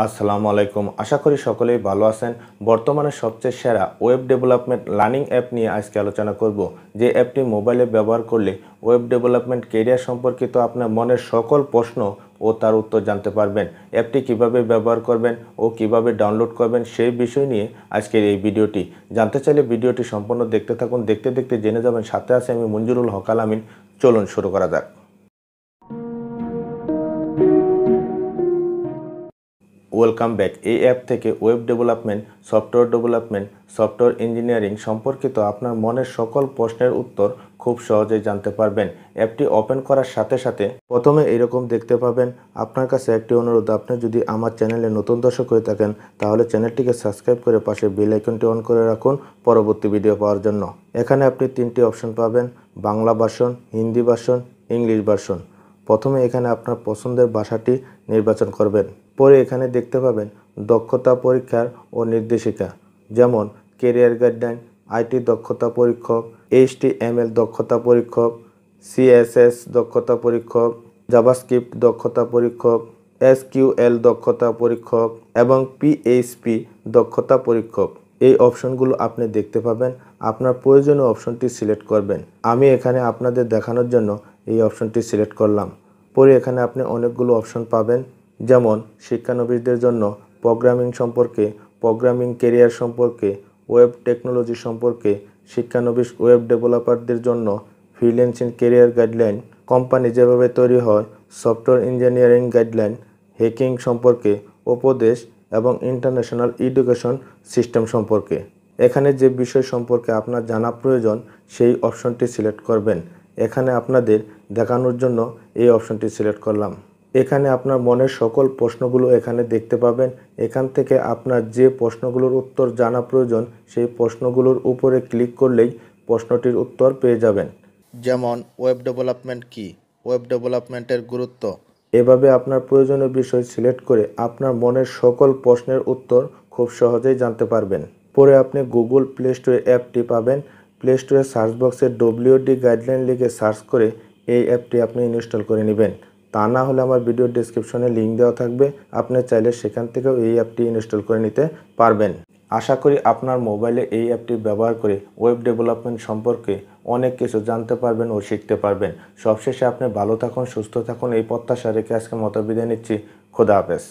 আসসালামু আলাইকুম। আশা করি সকলেই ভালো আছেন। বর্তমানে সবচেয়ে সেরা ওয়েব ডেভেলপমেন্ট লার্নিং অ্যাপ নিয়ে আজকে আলোচনা করব। যে অ্যাপটি মোবাইলে ব্যবহার করলে ওয়েব ডেভেলপমেন্ট ক্যারিয়ার সম্পর্কিত আপনার মনের সকল প্রশ্ন ও তার উত্তর জানতে পারবেন। অ্যাপটি কিভাবে ব্যবহার করবেন ও কিভাবে ডাউনলোড করবেন সেই বিষয় নিয়ে আজকের এই ভিডিওটি। জানতে চাইলে ভিডিওটি সম্পূর্ণ দেখতে থাকুন। দেখতে দেখতে জেনে যাবেন। সাথে আছে আমি মঞ্জুরুল হক আমিন। চলুন শুরু করা যাক। Welcome back. এই অ্যাপ থেকে ওয়েব ডেভেলপমেন্ট, সফটওয়্যার ইঞ্জিনিয়ারিং সম্পর্কিত আপনার মনের সকল প্রশ্নের উত্তর খুব সহজেই জানতে পারবেন। অ্যাপটি ওপেন করার সাথে সাথে প্রথমে এরকম দেখতে পাবেন। আপনার কাছে একটি অনুরোধ, আপনি যদি আমার চ্যানেলে নতুন দর্শক হয়ে থাকেন তাহলে চ্যানেলটিকে সাবস্ক্রাইব করে পাশে বেল আইকনটি অন করে রাখুন পরবর্তী ভিডিও পাওয়ার জন্য। এখানে আপনি তিনটি অপশন পাবেন: Bangla version, Hindi version, English version. প্রথমে এখানে আপনার পছন্দের ভাষাটি নির্বাচন করবেন। পরে এখানে দেখতে পাবেন দক্ষতা পরীক্ষার ও নির্দেশিকা, যেমন কেরিয়ার গাইডলাইন, আইটি দক্ষতা পরীক্ষক, HTML দক্ষতা পরীক্ষক, CSS দক্ষতা পরীক্ষক, জাভাস্ক্রিপ্ট দক্ষতা পরীক্ষক, SQL দক্ষতা পরীক্ষক এবং PHP দক্ষতা পরীক্ষক। এই অপশনগুলো আপনি দেখতে পাবেন। আপনার প্রয়োজনীয় অপশনটি সিলেক্ট করবেন। আমি এখানে আপনাদের দেখানোর জন্য এই অপশনটি সিলেক্ট করলাম। পরে এখানে আপনি অনেকগুলো অপশন পাবেন, যেমন শিক্ষানবিশদের জন্য প্রোগ্রামিং সম্পর্কে, প্রোগ্রামিং ক্যারিয়ার সম্পর্কে, ওয়েব টেকনোলজি সম্পর্কে, শিক্ষানবিশ ওয়েব ডেভেলপারদের জন্য ফ্রিল্যান্সিং ক্যারিয়ার গাইডলাইন, কোম্পানি যেভাবে তৈরি হয়, সফটওয়্যার ইঞ্জিনিয়ারিং গাইডলাইন, হ্যাকিং সম্পর্কে উপদেশ এবং ইন্টারন্যাশনাল এডুকেশন সিস্টেম সম্পর্কে। এখানে যে বিষয় সম্পর্কে আপনার জানা প্রয়োজন সেই অপশনটি সিলেক্ট করবেন। এখানে আপনাদের দেখানোর জন্য এই অপশনটি সিলেক্ট করলাম। এখানে আপনার মনের সকল প্রশ্নগুলো এখানে দেখতে পাবেন। এখান থেকে আপনার যে প্রশ্নগুলোর উত্তর জানা প্রয়োজন সেই প্রশ্নগুলোর উপরে ক্লিক করলেই প্রশ্নটির উত্তর পেয়ে যাবেন। যেমন ওয়েব ডেভেলপমেন্ট কী, ওয়েব ডেভেলপমেন্টের গুরুত্ব। এভাবে আপনার প্রয়োজনীয় বিষয় সিলেক্ট করে আপনার মনের সকল প্রশ্নের উত্তর খুব সহজেই জানতে পারবেন। পরে আপনি গুগল প্লে স্টোরে অ্যাপটি পাবেন। প্লে স্টোরে সার্চ বক্সে WD গাইডলাইন লিখে সার্চ করে এই অ্যাপটি আপনি ইনস্টল করে নেবেন। তা না হলে আমার ভিডিও ডেসক্রিপশনে লিঙ্ক দেওয়া থাকবে, আপনি চাইলে সেখান থেকেও এই অ্যাপটি ইনস্টল করে নিতে পারবেন। আশা করি আপনার মোবাইলে এই অ্যাপটি ব্যবহার করে ওয়েব ডেভেলপমেন্ট সম্পর্কে অনেক কিছু জানতে পারবেন ও শিখতে পারবেন। সবশেষে আপনি ভালো থাকুন, সুস্থ থাকুন এই প্রত্যাশা রেখে আজকে মতো বিদায় নিচ্ছি। খোদা হাফেজ।